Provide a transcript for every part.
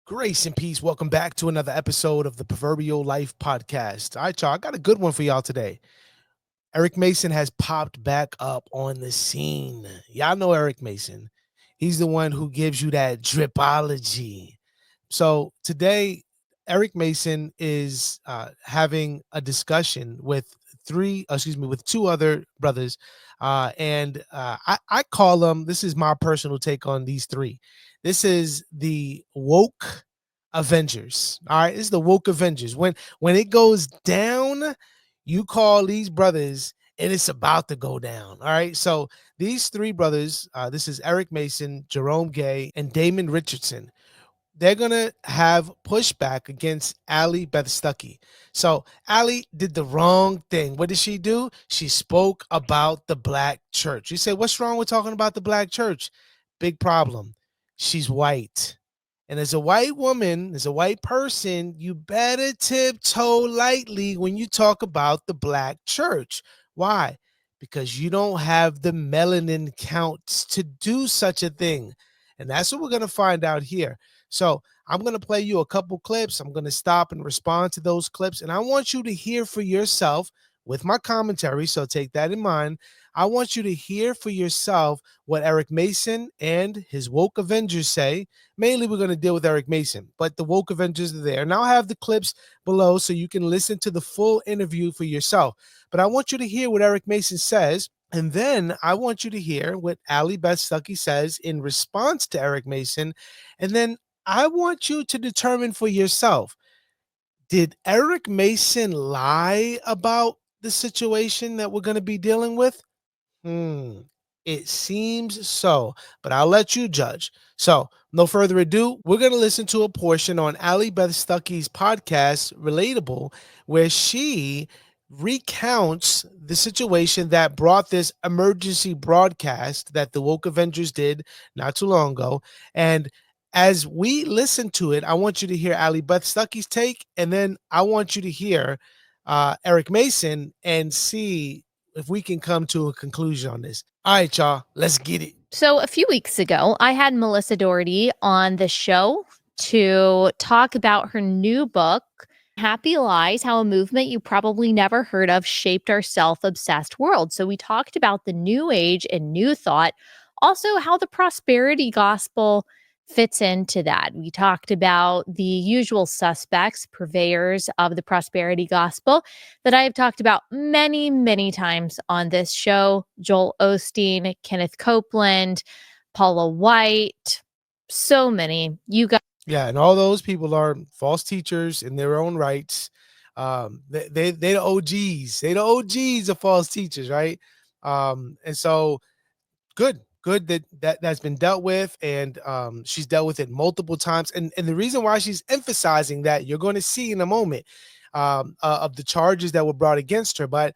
Grace and peace. Welcome back to another episode of the Proverbial Life Podcast. All right, y'all. I got a good one for y'all today. Eric Mason has popped back up on the scene. Y'all know Eric Mason. He's the one who gives you that dripology. So today, Eric Mason is having a discussion with with two other brothers. I call them, this is my personal take on these three. This is the woke Avengers. All right. This is the woke Avengers. When it goes down, you call these brothers and it's about to go down. All right. So these three brothers, this is Eric Mason, Jerome Gay, and Damon Richardson. They're going to have pushback against Allie Stuckey. So Allie did the wrong thing. What did she do? She spoke about the black church. You say, what's wrong with talking about the black church? Big problem. She's white. And as a white woman, as a white person, you better tiptoe lightly when you talk about the black church. Why? Because you don't have the melanin counts to do such a thing. And that's what we're going to find out here. So I'm going to play you a couple clips. I'm going to stop and respond to those clips. And I want you to hear for yourself with my commentary. So take that in mind. I want you to hear for yourself what Eric Mason and his woke Avengers say. Mainly, we're going to deal with Eric Mason, but the woke Avengers are there. And I'll have the clips below so you can listen to the full interview for yourself. But I want you to hear what Eric Mason says. And then I want you to hear what Allie Stuckey says in response to Eric Mason. And then I want you to determine for yourself, did Eric Mason lie about the situation that we're going to be dealing with? It seems so, but I'll let you judge. So, no further ado, we're going to listen to a portion on Allie Stuckey's podcast, Relatable, where she recounts the situation that brought this emergency broadcast that the Woke Avengers did not too long ago. And as we listen to it, I want you to hear Allie Stuckey's take, and then I want you to hear Eric Mason and see if we can come to a conclusion on this. All right, y'all, let's get it. So a few weeks ago, I had Melissa Doherty on the show to talk about her new book, Happy Lies, How a Movement You Probably Never Heard of Shaped Our Self-Obsessed World. So we talked about the new age and new thought, also how the prosperity gospel fits into that. We talked about the usual suspects, purveyors of the prosperity gospel that I have talked about many, many times on this show. Joel Osteen, Kenneth Copeland, Paula White, so many. You guys. Yeah, and all those people are false teachers in their own rights. They the OGs. They the OGs of false teachers, right? And so good that's been dealt with, and she's dealt with it multiple times. And the reason why she's emphasizing that, you're going to see in a moment, of the charges that were brought against her. But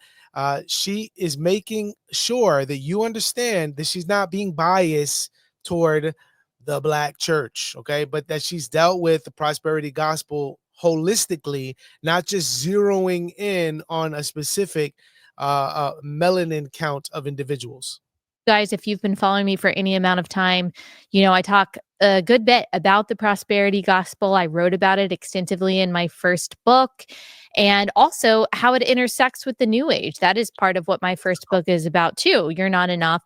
she is making sure that you understand that she's not being biased toward the black church, okay? But that she's dealt with the prosperity gospel holistically, not just zeroing in on a specific melanin count of individuals. Guys, if you've been following me for any amount of time, you know I talk a good bit about the prosperity gospel. I wrote about it extensively in my first book, and also how it intersects with the new age. That is part of what my first book is about too. You're not enough,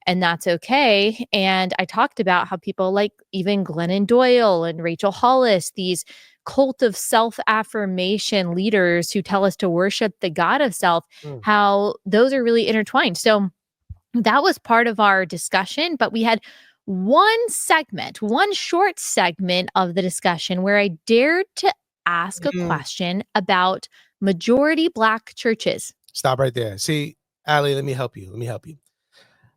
and that's okay. And I talked about how people like even Glennon Doyle and Rachel Hollis, these cult of self-affirmation leaders who tell us to worship the God of self, how those are really intertwined. So that was part of our discussion, but we had one short segment of the discussion where I dared to ask a question about majority black churches. Stop right there. See, Allie, let me help you.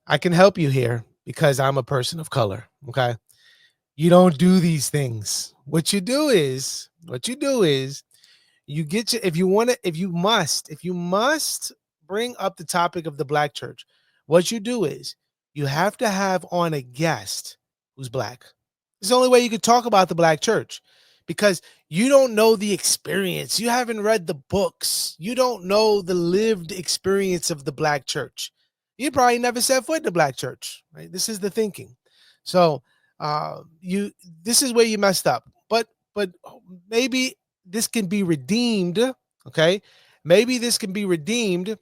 I can help you here because I'm a person of color, okay? You don't do these things. What you do is you get your, if you must bring up the topic of the black church. What you do is you have to have on a guest who's black. It's the only way you can talk about the black church, because you don't know the experience. You haven't read the books. You don't know the lived experience of the black church. You probably never set foot in the black church, right? This is the thinking. So this is where you messed up. But but maybe this can be redeemed. Okay. Maybe this can be redeemed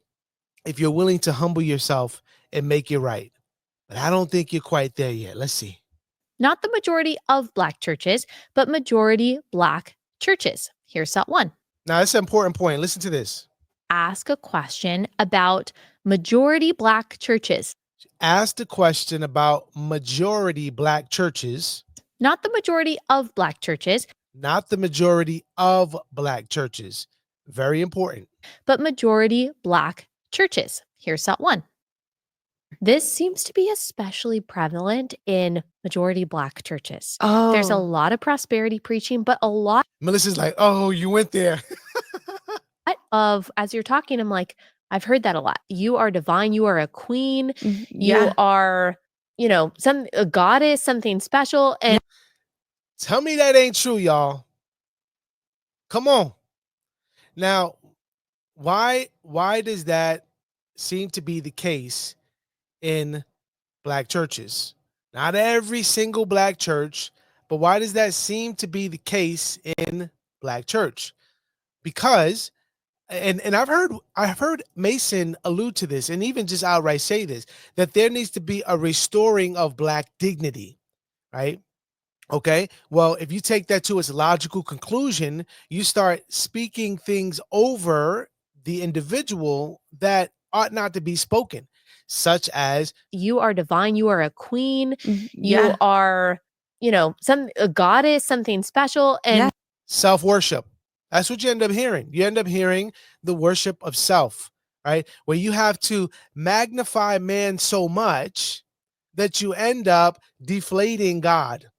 if you're willing to humble yourself and make it right. But I don't think you're quite there yet. Let's see. Not the majority of Black churches, but majority Black churches. Here's thought one. Now, that's an important point. Listen to this. Ask a question about majority Black churches. Ask the question about majority Black churches. Not the majority of Black churches. Not the majority of Black churches. Very important. But majority Black churches. Here's thought one. This seems to be especially prevalent in majority Black churches. There's a lot of prosperity preaching, but a lot Melissa's like, oh, you went there. of, as you're talking, I'm like, I've heard that a lot. You are divine. You are a queen. Yeah. You are, a goddess, something special. And tell me that ain't true, y'all. Come on. Now, why does that seem to be the case in Black churches? Not every single Black church, but why does that seem to be the case in Black church? Because and I've heard Mason allude to this and even just outright say this, that there needs to be a restoring of Black dignity, right? Okay, well, if you take that to its logical conclusion, you start speaking things over the individual that ought not to be spoken, such as you are divine. You are a queen. Yeah. You are, a goddess, something special. And self-worship. That's what you end up hearing. You end up hearing the worship of self, right? Where you have to magnify man so much that you end up deflating God,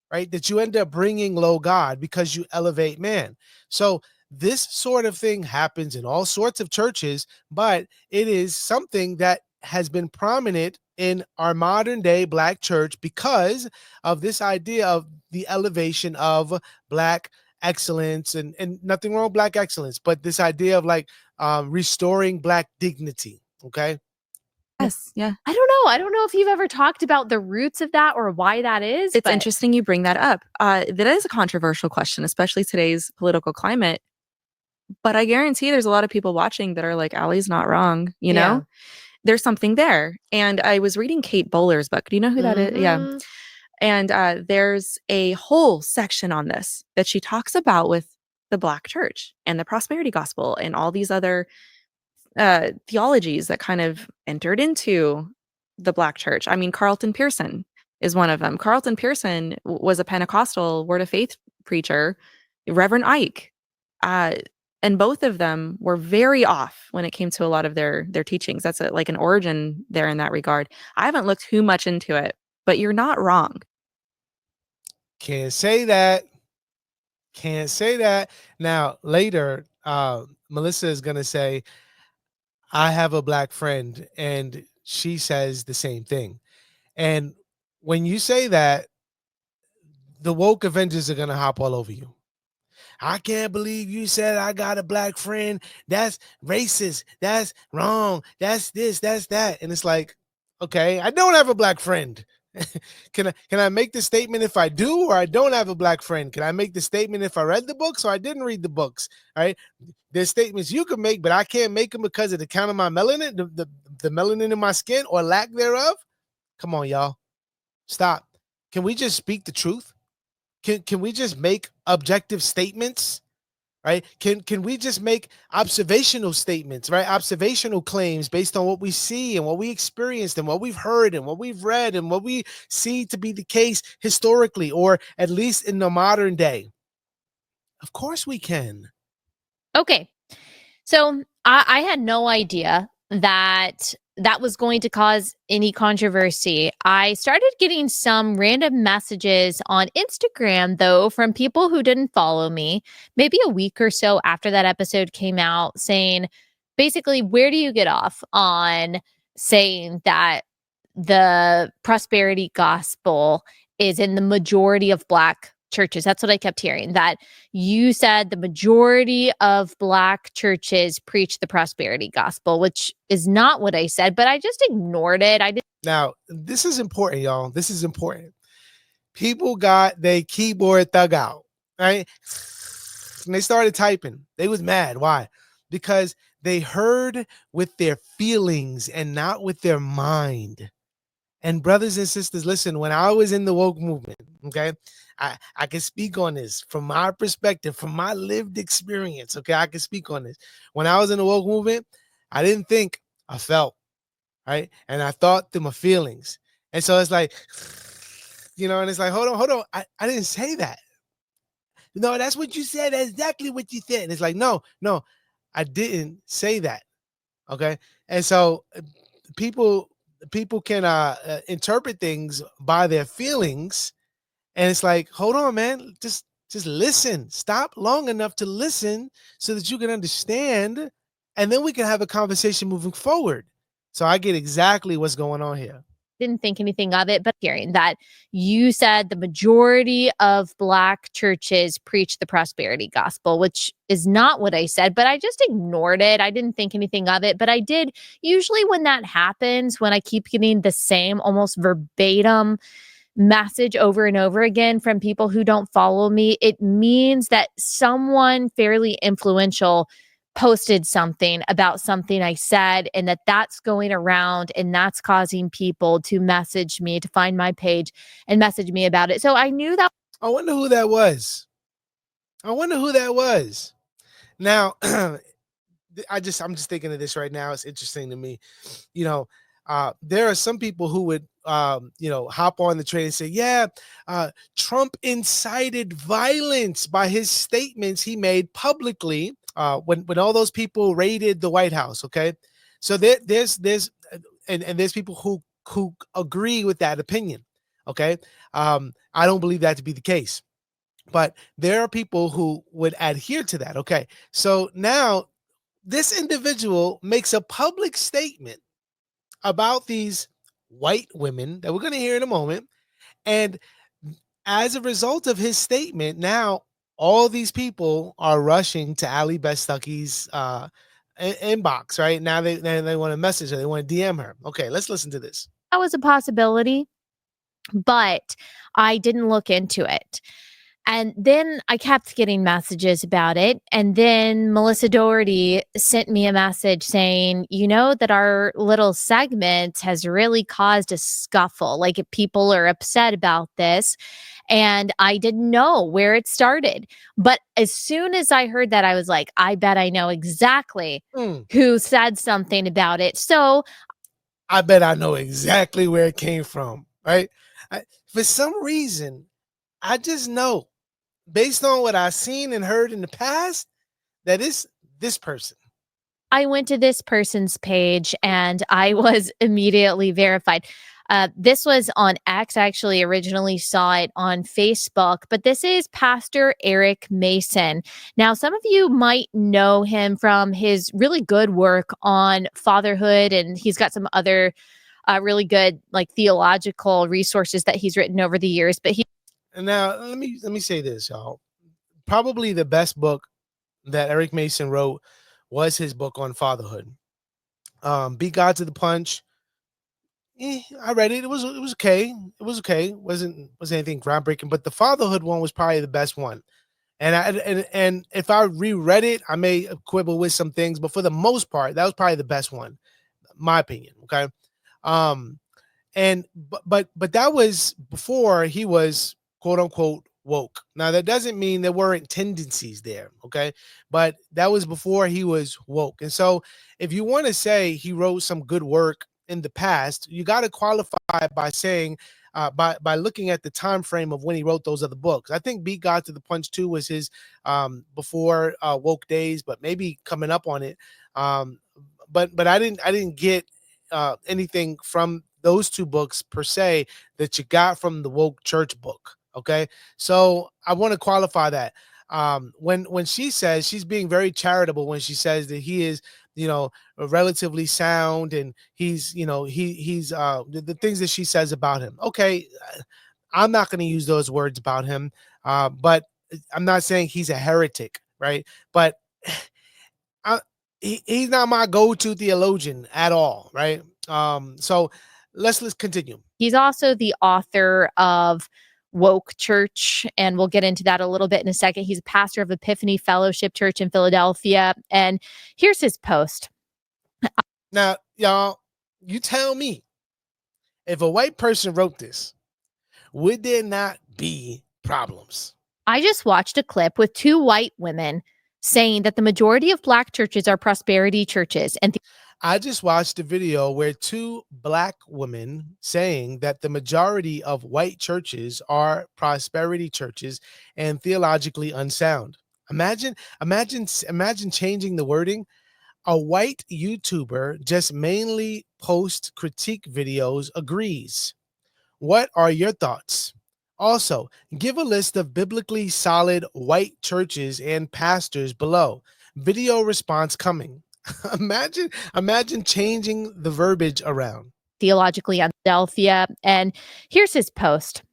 right? That you end up bringing low God because you elevate man. So this sort of thing happens in all sorts of churches, but it is something that has been prominent in our modern day Black church because of this idea of the elevation of Black excellence, and nothing wrong with Black excellence, but this idea of like restoring Black dignity. Okay. Yes. Yeah. I don't know. I don't know if you've ever talked about the roots of that or why that is. It's interesting you bring that up. That is a controversial question, especially today's political climate. But I guarantee there's a lot of people watching that are like, Allie's not wrong. You know, there's something there. And I was reading Kate Bowler's book. Do you know who that is? Yeah. And there's a whole section on this that she talks about with the Black church and the prosperity gospel and all these other theologies that kind of entered into the Black church. I mean, Carlton Pearson is one of them. Carlton Pearson was a Pentecostal Word of Faith preacher, Reverend Ike. And both of them were very off when it came to a lot of their teachings. That's like an origin there in that regard. I haven't looked too much into it, but you're not wrong. Can't say that. Can't say that. Now, later, Melissa is going to say, I have a Black friend, and she says the same thing. And when you say that, the woke Avengers are going to hop all over you. I can't believe you said I got a Black friend. That's racist. That's wrong. That's this, that's that. And it's like, okay, I don't have a Black friend. Can I make the statement if I do or I don't have a Black friend? Can I make the statement if I read the books or I didn't read the books? All right. There's statements you can make, but I can't make them because of the count of my melanin, the melanin in my skin or lack thereof. Come on, y'all. Stop. Can we just speak the truth? Can we just make objective statements? Right? Can we just make observational statements, right? Observational claims based on what we see and what we experienced and what we've heard and what we've read and what we see to be the case historically, or at least in the modern day. Of course we can. Okay. So I had no idea that was going to cause any controversy. I started getting some random messages on Instagram, though, from people who didn't follow me, maybe a week or so after that episode came out, saying, basically, where do you get off on saying that the prosperity gospel is in the majority of Black churches? That's what I kept hearing, that you said the majority of Black churches preach the prosperity gospel, which is not what I said, but I just ignored it. Now, this is important, y'all. This is important. People got their keyboard thug out. right? And they started typing. They was mad. Why? Because they heard with their feelings and not with their mind. And brothers and sisters, listen, when I was in the woke movement, okay, I can speak on this from my perspective, from my lived experience. Okay, I can speak on this. When I was in the woke movement, I didn't think, I felt, right? And I thought through my feelings. And so it's like, and it's like, hold on. I didn't say that. No, that's what you said. That's exactly what you said. And it's like, no, I didn't say that. Okay. And so people people can interpret things by their feelings, and it's like, hold on, man, just listen. Stop long enough to listen so that you can understand, and then we can have a conversation moving forward. So I get exactly what's going on here. Didn't think anything of it, but hearing that you said the majority of Black churches preach the prosperity gospel, which is not what I said, but I just ignored it. I didn't think anything of it, but I did. Usually when that happens, when I keep getting the same almost verbatim message over and over again from people who don't follow me, it means that someone fairly influential posted something about something I said, and that's going around, and that's causing people to message me, to find my page and message me about it. So I knew that. I wonder who that was. Now, I'm just thinking of this right now. It's interesting to me. There are some people who would, hop on the train and say, yeah, Trump incited violence by his statements he made publicly when all those people raided the White House. Okay. So there's there's people who agree with that opinion. Okay. I don't believe that to be the case, but there are people who would adhere to that. Okay. So now this individual makes a public statement about these white women that we're going to hear in a moment. And as a result of his statement, now all these people are rushing to Allie Stuckey's inbox, right? Now they want to message her. They want to DM her. Okay, let's listen to this. That was a possibility, but I didn't look into it. And then I kept getting messages about it. And then Melissa Doherty sent me a message saying, that our little segment has really caused a scuffle. Like, if people are upset about this. And I didn't know where it started. But as soon as I heard that, I was like, I bet I know exactly who said something about it. So I bet I know exactly where it came from, right? For some reason, I just know, based on what I've seen and heard in the past, that it's this person. I went to this person's page and I was immediately verified. This was on X. I actually originally saw it on Facebook, but this is Pastor Eric Mason. Now, some of you might know him from his really good work on fatherhood, and he's got some other really good theological resources that he's written over the years. But and now let me say this, y'all. Probably the best book that Eric Mason wrote was his book on fatherhood. Beat God to the Punch. I read it. It was okay. It was okay. Wasn't anything groundbreaking, but the fatherhood one was probably the best one. And if I reread it, I may quibble with some things, but for the most part, that was probably the best one, my opinion. Okay. And but that was before he was quote unquote woke. Now that doesn't mean there weren't tendencies there, okay? But that was before he was woke. And so if you want to say he wrote some good work in the past, you got to qualify by saying by looking at the time frame of when he wrote those other books. I think Beat God to the Punch 2 was his before woke days, but maybe coming up on it. But I didn't get anything from those two books per se that you got from the woke church book. Okay. So I want to qualify that. When she says, she's being very charitable when she says that he is, relatively sound, and he's, he's the things that she says about him. Okay. I'm not going to use those words about him. But I'm not saying he's a heretic, right? But he's not my go-to theologian at all, right? So let's continue. He's also the author of woke church. And we'll get into that a little bit in a second. He's a pastor of Epiphany Fellowship Church in Philadelphia. And here's his post. Now, y'all, you tell me, if a white person wrote this, would there not be problems? I just watched a clip with two white women saying that the majority of Black churches are prosperity churches. And I just watched a video where two Black women saying that the majority of white churches are prosperity churches and theologically unsound. Imagine changing the wording. A white YouTuber just mainly post critique videos agrees. What are your thoughts? Also, give a list of biblically solid white churches and pastors below. Video response coming. imagine changing the verbiage around. theologically on Philadelphia. And here's his post.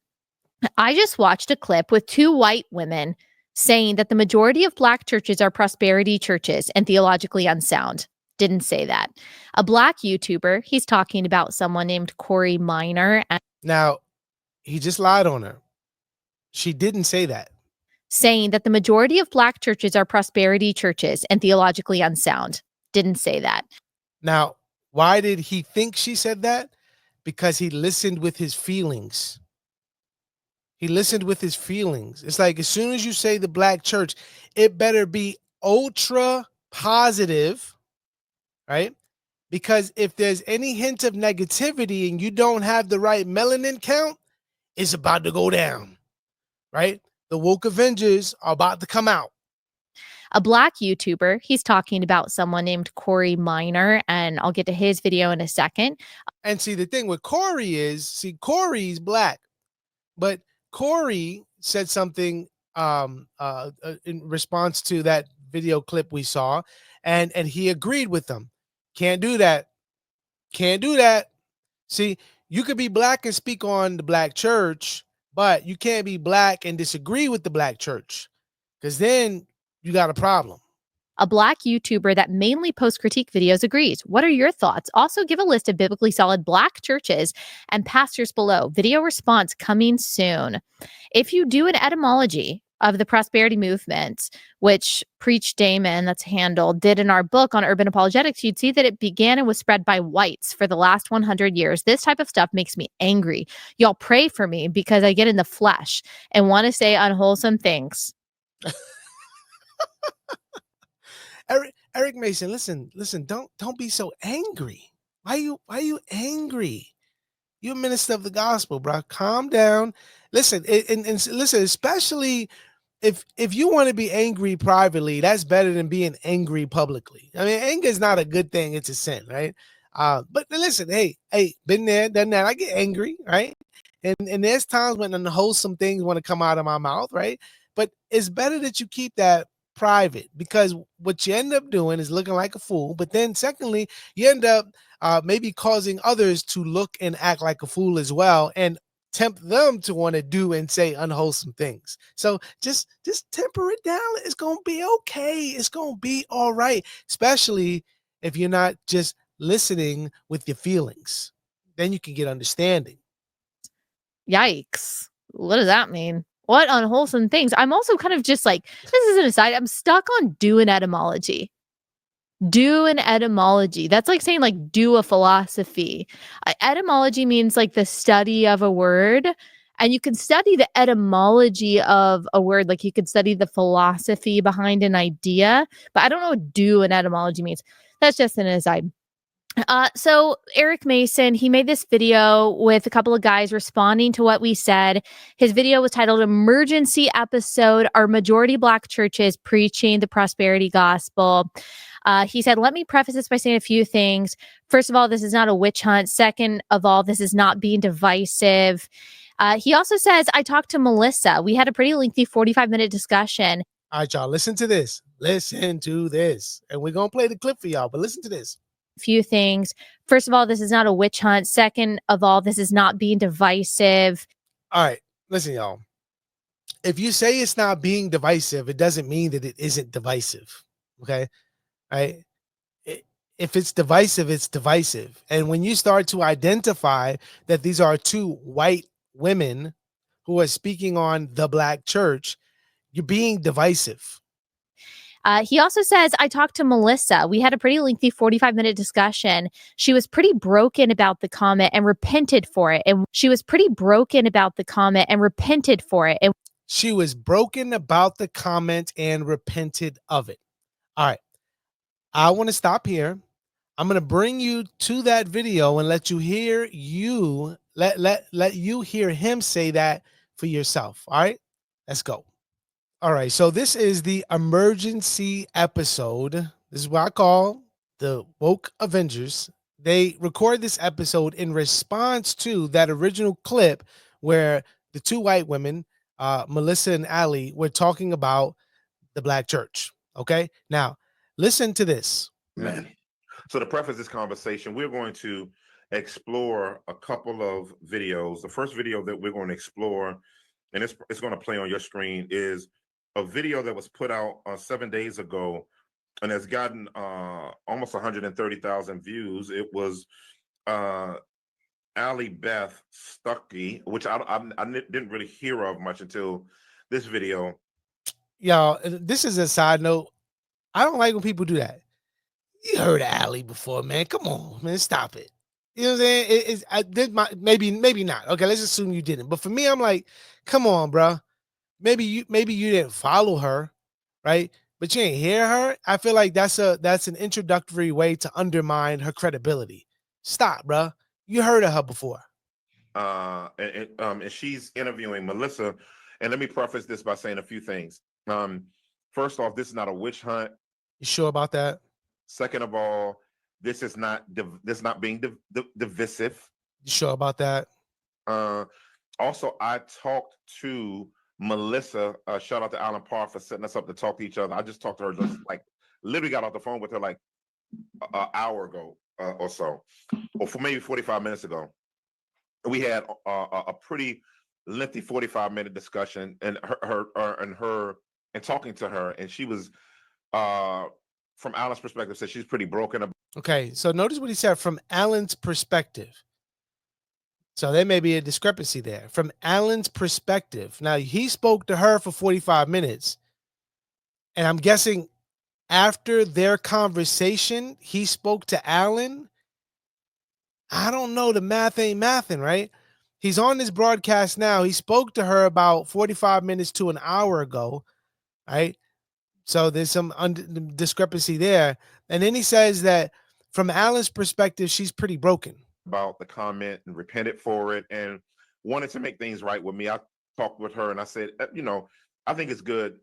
I just watched a clip with two white women saying that the majority of Black churches are prosperity churches and theologically unsound. Didn't say that. A Black YouTuber, he's talking about someone named Corey Minor. Now, he just lied on her. She didn't say that. Saying that the majority of Black churches are prosperity churches and theologically unsound. Didn't say that. Now, why did he think she said that? Because he listened with his feelings. He listened with his feelings. It's like as soon as you say the Black church, it better be ultra positive, right? Because if there's any hint of negativity and you don't have the right melanin count, it's about to go down, right? The woke Avengers are about to come out. A Black YouTuber, he's talking about someone named Corey Minor, and I'll get to his video in a second. And see, the thing with Corey is, Corey's Black, but Corey said something in response to that video clip we saw, and he agreed with them. Can't do that. Can't do that. See, you could be Black and speak on the Black church, but you can't be Black and disagree with the Black church, because then you got a problem. A Black YouTuber that mainly posts critique videos agrees. What are your thoughts? Also, give a list of biblically solid Black churches and pastors below. Video response coming soon. If you do an etymology of the prosperity movement, which Preach Damon, that's handled, did in our book on urban apologetics, you'd see that it began and was spread by whites for the last 100 years. This type of stuff makes me angry. Y'all pray for me because I get in the flesh and want to say unwholesome things. Eric Mason, listen, don't be so angry. Why you angry? You're a minister of the gospel, bro. Calm down. Listen, and listen, especially if you want to be angry privately, that's better than being angry publicly. I mean, anger is not a good thing, it's a sin, right? But listen, hey, been there, done that. I get angry, right? And there's times when unwholesome things want to come out of my mouth, right? But it's better that you keep that private, because what you end up doing is looking like a fool. But then secondly, you end up maybe causing others to look and act like a fool as well, and tempt them to want to do and say unwholesome things. So just temper it down. It's gonna be okay. It's gonna be all right, especially if you're not just listening with your feelings. Then you can get understanding. Yikes. What does that mean? What unwholesome things? I'm also kind of just like, this is an aside. I'm stuck on do an etymology. Do an etymology. That's like saying like do a philosophy. Etymology means like the study of a word. And you can study the etymology of a word. Like you could study the philosophy behind an idea. But I don't know what do an etymology means. That's just an aside. So Eric Mason, he made this video with a couple of guys responding to what we said. His video was titled Emergency Episode, Are Majority Black Churches Preaching the Prosperity Gospel? He said, let me preface this by saying a few things. First of all, this is not a witch hunt. Second of all, this is not being divisive. He also says, I talked to Melissa. We had a pretty lengthy 45-minute discussion. All right, y'all, listen to this. Listen to this. And we're going to play the clip for y'all, but listen to this. Few things. First of all, this is not a witch hunt. Second of all, this is not being divisive. All right, listen, y'all. If you say it's not being divisive, it doesn't mean that it isn't divisive. Okay? All right? If it's divisive, it's divisive. And when you start to identify that these are two white women who are speaking on the Black church, you're being divisive. He also says, I talked to Melissa. We had a pretty lengthy 45-minute discussion. She was pretty broken about the comment and repented for it. And she was broken about the comment and repented of it. All right. I want to stop here. I'm going to bring you to that video and let you hear him say that for yourself. All right, let's go. All right. So this is the emergency episode. This is what I call the Woke Avengers. They record this episode in response to that original clip where the two white women, Melissa and Allie, were talking about the Black church. Okay. Now, listen to this. Man. So to preface this conversation, we're going to explore a couple of videos. The first video that we're going to explore, and it's going to play on your screen, is a video that was put out 7 days ago and has gotten almost 130,000 views. It was Allie Stuckey, which I didn't really hear of much until this video. Y'all, this is a side note. I don't like when people do that. You heard of Allie before, man. Come on, man. Stop it. You know what I'm saying? Maybe not. Okay, let's assume you didn't. But for me, I'm like, come on, bro. Maybe you didn't follow her, right? But you ain't hear her. I feel like that's an introductory way to undermine her credibility. Stop, bro. You heard of her before. And she's interviewing Melissa. And let me preface this by saying a few things. First off, this is not a witch hunt. You sure about that? Second of all, this is not being divisive. You sure about that? Also, I talked to Melissa. Shout out to Alan Parr for setting us up to talk to each other. I just talked to her, just like literally got off the phone with her like an hour ago or so, or for maybe 45 minutes ago. We had a pretty lengthy 45-minute discussion, and and talking to her, and she was from Alan's perspective, said she's pretty broken. Okay, so notice what he said from Alan's perspective. So there may be a discrepancy there. From Alan's perspective. Now, he spoke to her for 45 minutes. And I'm guessing after their conversation, he spoke to Alan. I don't know. The math ain't mathing, right? He's on this broadcast now. He spoke to her about 45 minutes to an hour ago, right? So there's some discrepancy there. And then he says that from Alan's perspective, she's pretty broken. About the comment and repented for it and wanted to make things right with me. I talked with her and I said, I think it's good.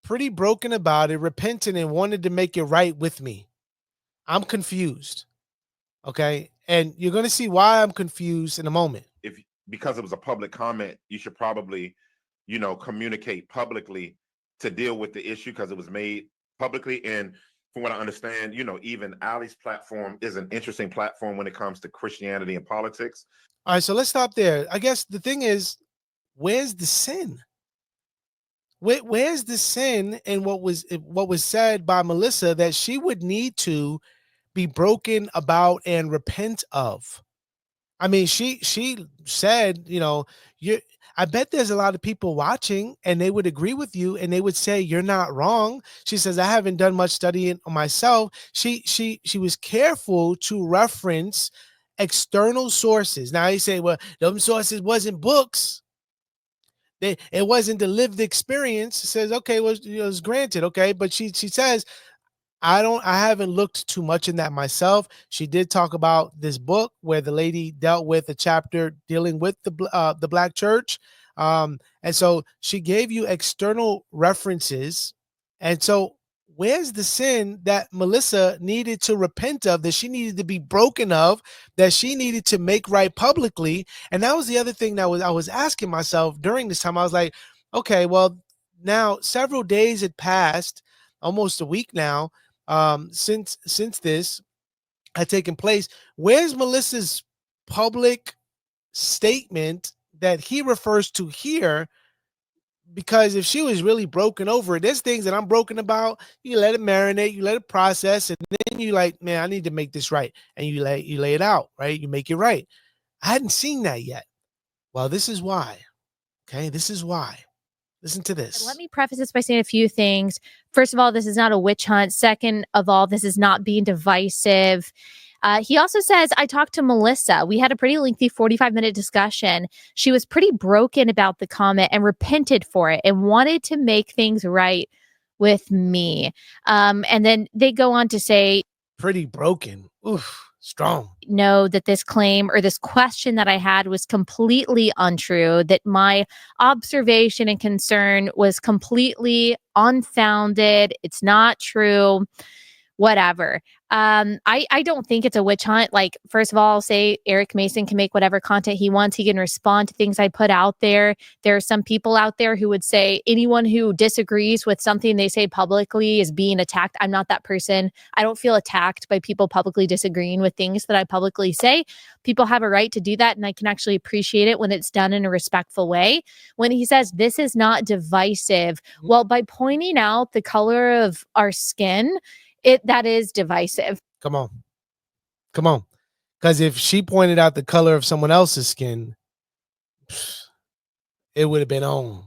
Pretty broken about it, repenting and wanted to make it right with me. I'm confused. Okay. And you're going to see why I'm confused in a moment. Because it was a public comment, you should probably, communicate publicly to deal with the issue because it was made publicly. And from what I understand, even Allie's platform is an interesting platform when it comes to Christianity and politics. All right, so let's stop there. I guess the thing is, where's the sin? Where's the sin in what was said by Melissa that she would need to be broken about and repent of? I mean, she said, I bet there's a lot of people watching and they would agree with you and they would say you're not wrong. She says, I haven't done much studying on myself. She was careful to reference external sources. Now you say, well, those sources wasn't books. It wasn't the lived experience. It says, okay, well, it's granted. Okay. But she says, I haven't looked too much in that myself. She did talk about this book where the lady dealt with a chapter dealing with the Black church. And so she gave you external references. And so where's the sin that Melissa needed to repent of, that she needed to be broken of, that she needed to make right publicly? And that was the other thing that I was asking myself during this time. I was like, okay, well, now several days had passed, almost a week now, since this had taken place. Where's Melissa's public statement that he refers to here? Because if she was really broken over it, there's things that I'm broken about. You let it marinate, you let it process, and then you like, man, I need to make this right. And you lay it out, right? You make it right. I hadn't seen that yet. Well, this is why. Okay, this is why. Listen to this. Let me preface this by saying a few things. First of all, this is not a witch hunt. Second of all, this is not being divisive. He also says, I talked to Melissa. We had a pretty lengthy 45-minute discussion. She was pretty broken about the comment and repented for it and wanted to make things right with me. And then they go on to say, pretty broken. Oof, strong. Know that this claim or this question that I had was completely untrue, that my observation and concern was completely unfounded. It's not true. Whatever. I don't think it's a witch hunt. Like, first of all, I'll say Eric Mason can make whatever content he wants. He can respond to things I put out there. There are some people out there who would say anyone who disagrees with something they say publicly is being attacked. I'm not that person. I don't feel attacked by people publicly disagreeing with things that I publicly say. People have a right to do that, and I can actually appreciate it when it's done in a respectful way. When he says this is not divisive, well, by pointing out the color of our skin, that is divisive. Come on. Because if she pointed out the color of someone else's skin, it would have been on.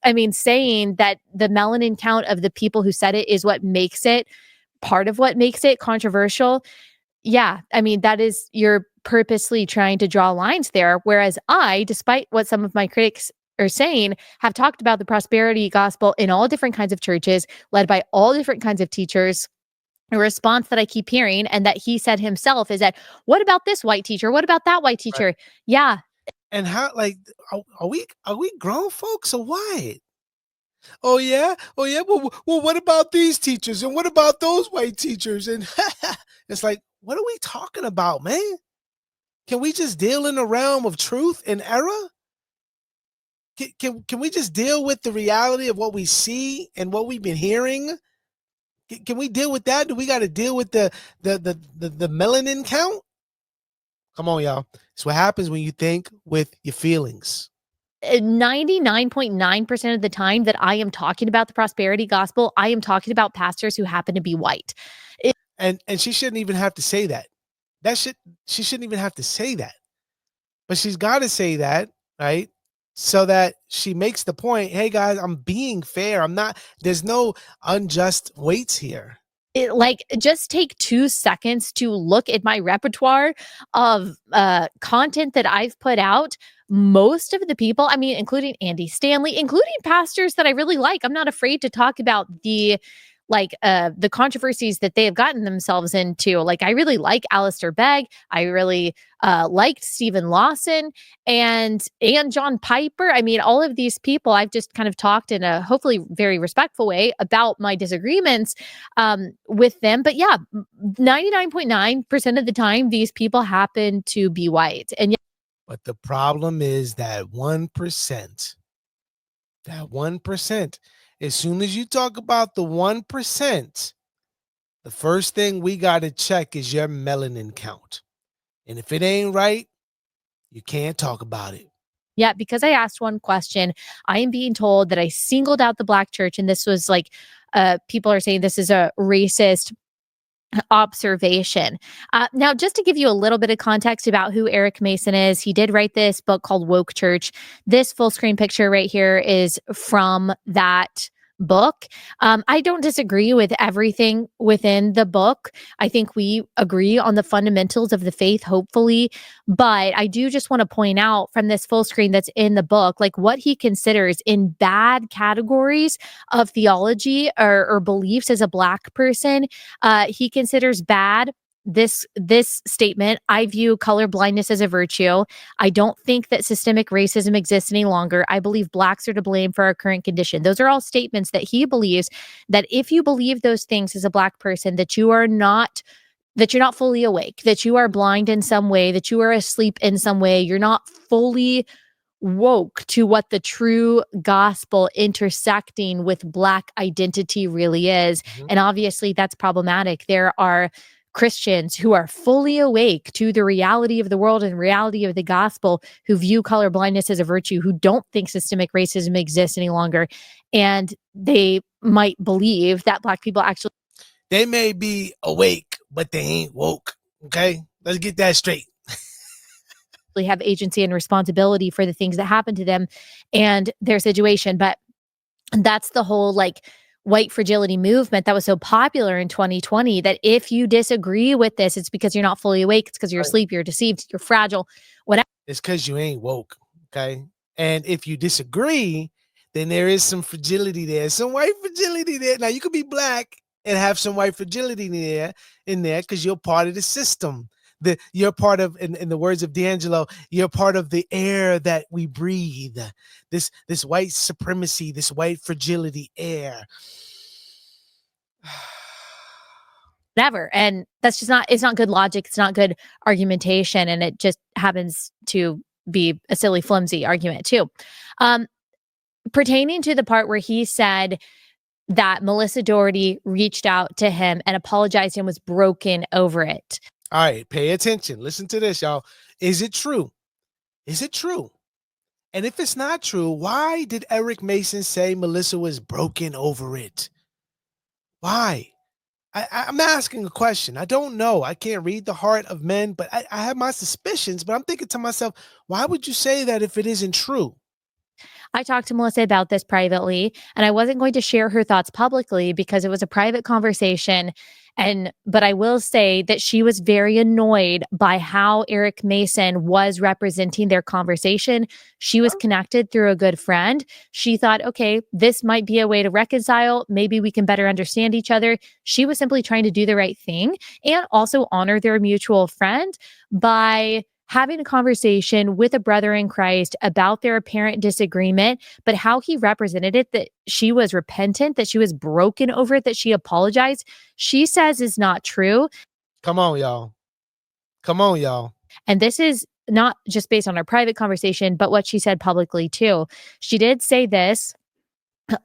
I mean, saying that the melanin count of the people who said it is what makes it, part of what makes it controversial. Yeah, I mean, that is, you're purposely trying to draw lines there. Whereas I, despite what some of my critics are saying, have talked about the prosperity gospel in all different kinds of churches, led by all different kinds of teachers. A response that I keep hearing, and that he said himself, is that, what about this white teacher? What about that white teacher? Right. Yeah. And how, like, are we grown folks or what? Oh yeah. Well, what about these teachers? And what about those white teachers? And it's like, what are we talking about, man? Can we just deal in the realm of truth and error? Can we just deal with the reality of what we see and what we've been hearing? Can we deal with that? Do we got to deal with the melanin count? Come on, y'all. It's what happens when you think with your feelings. 99.9% of the time that I am talking about the prosperity gospel, I am talking about pastors who happen to be white. And she shouldn't even have to say that. She shouldn't even have to say that. But she's got to say that, right? So that she makes the point, hey guys, I'm being fair. There's no unjust weights here. Just take 2 seconds to look at my repertoire of content that I've put out. Most of the people, I mean, including Andy Stanley, including pastors that I really like, I'm not afraid to talk about the controversies that they have gotten themselves into. Like, I really like Alistair Begg. I really liked Stephen Lawson and John Piper. I mean, all of these people, I've just kind of talked in a hopefully very respectful way about my disagreements with them. But yeah, 99.9% of the time, these people happen to be white. And but the problem is that 1%. That 1%. As soon as you talk about the 1%, the first thing we got to check is your melanin count. And if it ain't right, you can't talk about it. Yeah, because I asked one question, I am being told that I singled out the Black church, and this was like, people are saying this is a racist observation. Now, just to give you a little bit of context about who Eric Mason is, he did write this book called Woke Church. This full screen picture right here is from that book. I don't disagree with everything within the book. I think we agree on the fundamentals of the faith, hopefully. But I do just want to point out from this full screen that's in the book, like what he considers in bad categories of theology or beliefs as a Black person. He considers bad this statement: I view color blindness as a virtue. I don't think that systemic racism exists any longer. I believe Blacks are to blame for our current condition. Those are all statements that he believes that if you believe those things as a Black person, that you're not fully awake, that you are blind in some way, that you are asleep in some way, you're not fully woke to what the true gospel intersecting with Black identity really is. Mm-hmm. And obviously that's problematic. There are Christians who are fully awake to the reality of the world and reality of the gospel, who view color blindness as a virtue, who don't think systemic racism exists any longer. And they might believe that Black people actually... They may be awake, but they ain't woke. Okay? Let's get that straight. have agency and responsibility for the things that happen to them and their situation. But that's the whole like white fragility movement that was so popular in 2020, that if you disagree with this, it's because you're not fully awake. It's because you're asleep, you're deceived, you're fragile, whatever. It's because you ain't woke. Okay. And if you disagree, then there is some fragility there, some white fragility there. Now you could be black and have some white fragility in there because you're part of the system. You're part of, in the words of D'Angelo, you're part of the air that we breathe. This white supremacy, this white fragility air. Whatever. And that's just it's not good logic. It's not good argumentation. And it just happens to be a silly, flimsy argument too. Pertaining to the part where he said that Melissa Doherty reached out to him and apologized and was broken over it. All right, pay attention. Listen to this, y'all. Is it true? Is it true? And if it's not true, why did Eric Mason say Melissa was broken over it? Why? I'm asking a question. I don't know. I can't read the heart of men, but I have my suspicions. But I'm thinking to myself, why would you say that if it isn't true? I talked to Melissa about this privately, and I wasn't going to share her thoughts publicly because it was a private conversation. But I will say that she was very annoyed by how Eric Mason was representing their conversation. She was connected through a good friend. She thought, okay, this might be a way to reconcile. Maybe we can better understand each other. She was simply trying to do the right thing and also honor their mutual friend by having a conversation with a brother in Christ about their apparent disagreement, but how he represented it, that she was repentant, that she was broken over it, that she apologized, she says is not true. Come on, y'all. Come on, y'all. And this is not just based on our private conversation, but what she said publicly too. She did say this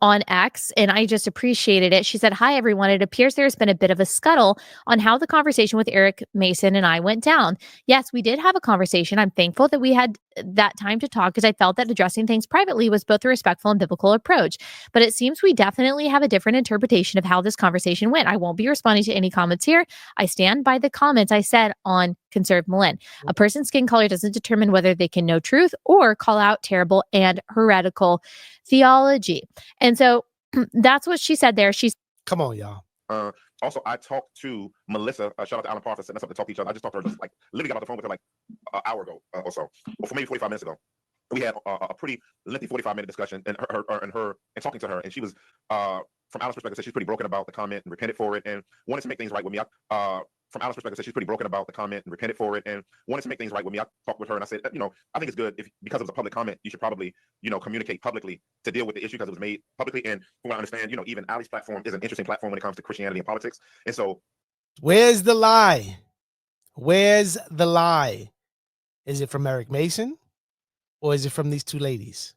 on X, and I just appreciated it. She said, "Hi, everyone. It appears there's been a bit of a scuttle on how the conversation with Eric Mason and I went down. Yes, we did have a conversation. I'm thankful that we had that time to talk because I felt that addressing things privately was both a respectful and biblical approach. But it seems we definitely have a different interpretation of how this conversation went. I won't be responding to any comments here. I stand by the comments I said on Conserve Malin. A person's skin color doesn't determine whether they can know truth or call out terrible and heretical theology." And so that's what she said there. Come on, y'all. Also, I talked to Melissa. Shout out to Alan Parr for setting us up to talk to each other. I just talked to her, just like literally got off the phone with her like an hour ago or so, or maybe 45 minutes ago. We had a pretty lengthy 45-minute discussion, and talking to her, and she was, from Alan's perspective, said she's pretty broken about the comment and repented for it, and wanted to make things right with me. From Alan's perspective, said she's pretty broken about the comment and repented for it, and wanted to make things right with me. I talked with her, and I said, I think it's good because it was a public comment, you should probably, communicate publicly to deal with the issue because it was made publicly. And from what I understand, even Allie's platform is an interesting platform when it comes to Christianity and politics. And so, where's the lie? Where's the lie? Is it from Eric Mason, or is it from these two ladies?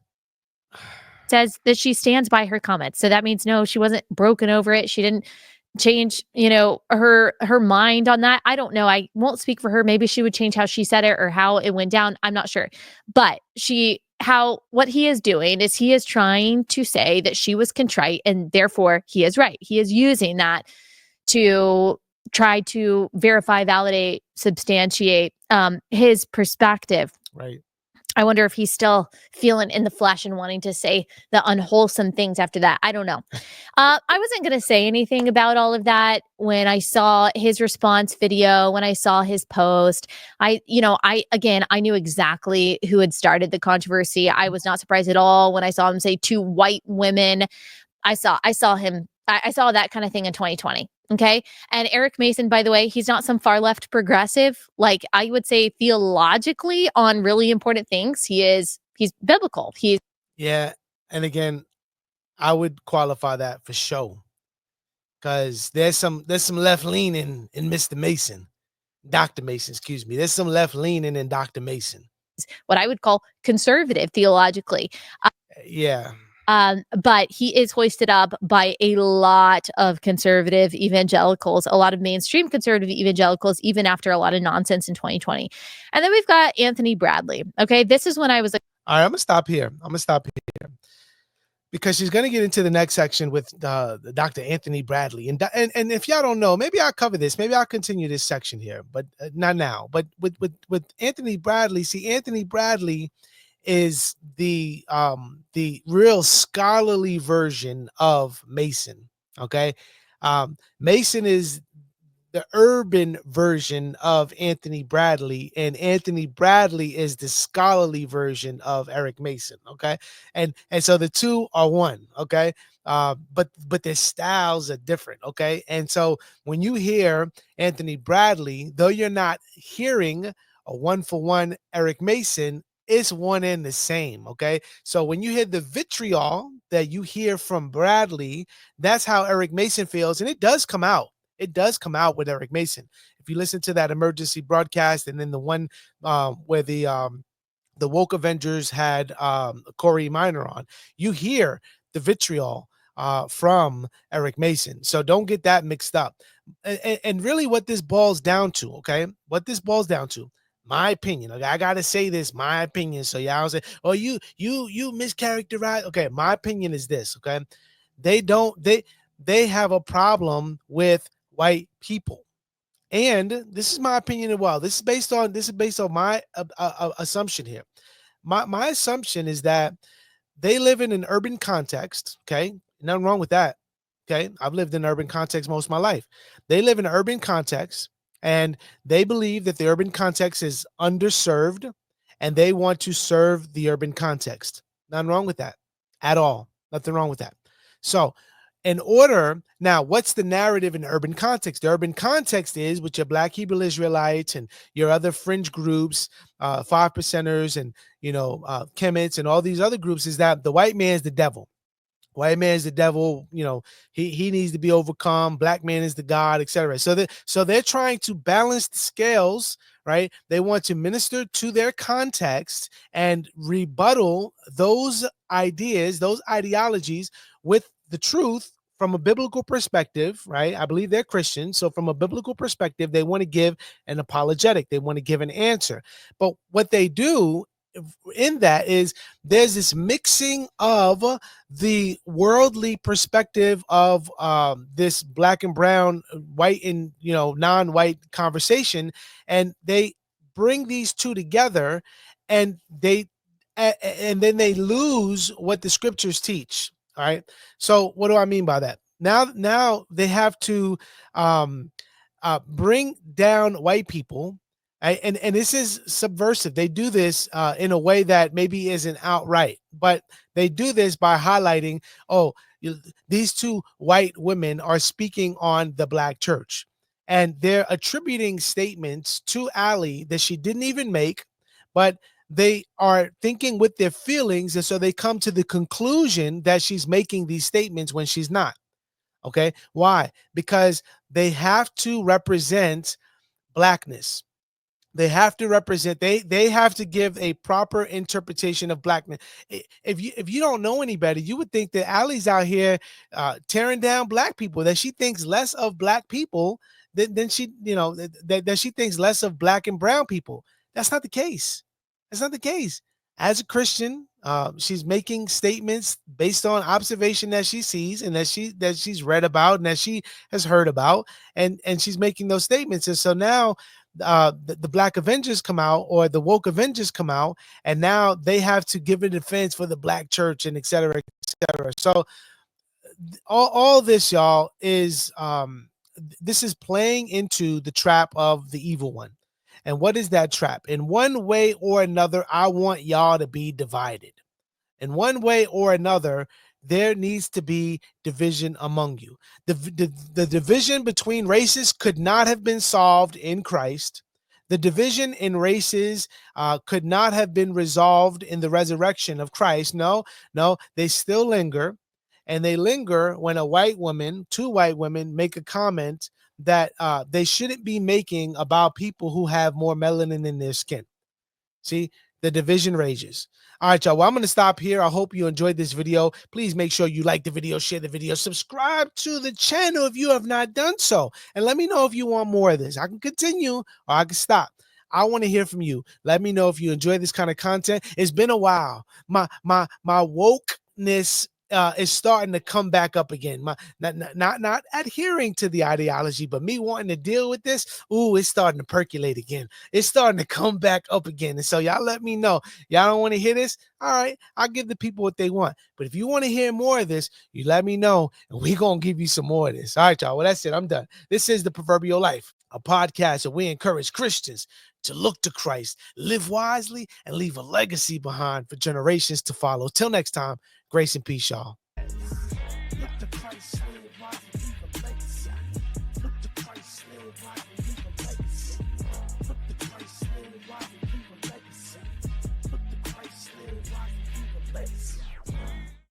Says that she stands by her comments. So that means no, she wasn't broken over it. She didn't change, her mind on that. I don't know. I won't speak for her. Maybe she would change how she said it or how it went down. I'm not sure. But what he is doing is he is trying to say that she was contrite and therefore he is right. He is using that to try to verify, validate, substantiate his perspective. Right. I wonder if he's still feeling in the flesh and wanting to say the unwholesome things after that. I don't know. I wasn't going to say anything about all of that when I saw his response video, when I saw his post. I knew exactly who had started the controversy. I was not surprised at all when I saw him say two white women. I saw that kind of thing in 2020. Okay. And Eric Mason, by the way, he's not some far left progressive. Like I would say theologically on really important things. He's biblical. Yeah. And again, I would qualify that for show because there's some left leaning in Mr. Mason, Dr. Mason, excuse me. There's some left leaning in Dr. Mason. What I would call conservative theologically. Yeah. But he is hoisted up by a lot of conservative evangelicals, a lot of mainstream conservative evangelicals, even after a lot of nonsense in 2020. And then we've got Anthony Bradley. Okay, this is when I was like, all right, I'm gonna stop here. because she's going to get into the next section with Dr. Anthony Bradley. And if y'all don't know, maybe I'll cover this. Maybe I'll continue this section here, but not now. But with Anthony Bradley, see, Anthony Bradley is the real scholarly version of Mason. Okay. Mason is the urban version of Anthony Bradley, and Anthony Bradley is the scholarly version of Eric Mason. Okay. And so the two are one. Okay. But their styles are different. Okay. And so when you hear Anthony Bradley, though you're not hearing a one-for-one Eric Mason, it's one and the same. Okay. So when you hear the vitriol that you hear from Bradley, that's how Eric Mason feels. And it does come out. It does come out with Eric Mason. If you listen to that emergency broadcast, and then the one where the Woke Avengers had Corey Minor on, you hear the vitriol from Eric Mason. So don't get that mixed up. And really what this boils down to, okay, what this boils down to, my opinion. Okay, I gotta say this, my opinion. So y'all say, oh, you mischaracterize. Okay, my opinion is this. Okay, they have a problem with white people, and this is my opinion as well. This is based on my assumption here. My assumption is that they live in an urban context. Okay, nothing wrong with that. Okay, I've lived in an urban context most of my life. They live in an urban context, and they believe that the urban context is underserved, and they want to serve the urban context. Nothing wrong with that at all. Nothing wrong with that. So in order, now, what's the narrative in the urban context? The urban context is with your Black Hebrew Israelites and your other fringe groups, 5%ers and, Kemet's and all these other groups, is that the white man is the devil. White man is the devil, he needs to be overcome. Black man is the God, etc. So they're trying to balance the scales, right? They want to minister to their context and rebuttal those ideas, those ideologies with the truth from a biblical perspective, right? I believe they're Christians. So from a biblical perspective, they want to give an apologetic. They want to give an answer. But what they do in that is there's this mixing of the worldly perspective of this black and brown, white and non-white conversation, and they bring these two together, and then they lose what the scriptures teach. All right. So what do I mean by that? Now they have to bring down white people. And this is subversive. They do this in a way that maybe isn't outright, but they do this by highlighting, these two white women are speaking on the black church. And they're attributing statements to Allie that she didn't even make, but they are thinking with their feelings. And so they come to the conclusion that she's making these statements when she's not. Okay. Why? Because they have to represent blackness. They have to represent, they have to give a proper interpretation of blackness. If you don't know any better, you would think that Allie's out here tearing down black people, that she thinks less of black people than she, that she thinks less of black and brown people. That's not the case. That's not the case. As a Christian, she's making statements based on observation that she sees and that she's read about and that she has heard about, and she's making those statements. And so now the Black Avengers come out, or the woke Avengers come out, and now they have to give a defense for the black church and et cetera, et cetera. So all this, y'all, is this is playing into the trap of the evil one. And what is that trap? In one way or another, I want y'all to be divided. In one way or another, there needs to be division among you. The division between races could not have been solved in Christ. The division in races could not have been resolved in the resurrection of Christ. No, they still linger. And they linger when two white women make a comment that they shouldn't be making about people who have more melanin in their skin. See, the division rages. All right, y'all. Well, I'm going to stop here. I hope you enjoyed this video. Please make sure you like the video, share the video, subscribe to the channel if you have not done so. And let me know if you want more of this. I can continue or I can stop. I want to hear from you. Let me know if you enjoy this kind of content. It's been a while. My wokeness is starting to come back up again. Not adhering to the ideology, but me wanting to deal with this. Ooh, it's starting to percolate again. It's starting to come back up again. And so y'all let me know. Y'all don't want to hear this? All right, I'll give the people what they want. But if you want to hear more of this, you let me know, and we're going to give you some more of this. All right, y'all. Well, that's it. I'm done. This is The Proverbial Life, a podcast where we encourage Christians to look to Christ, live wisely, and leave a legacy behind for generations to follow. Till next time, grace and peace, y'all. Look to Christ.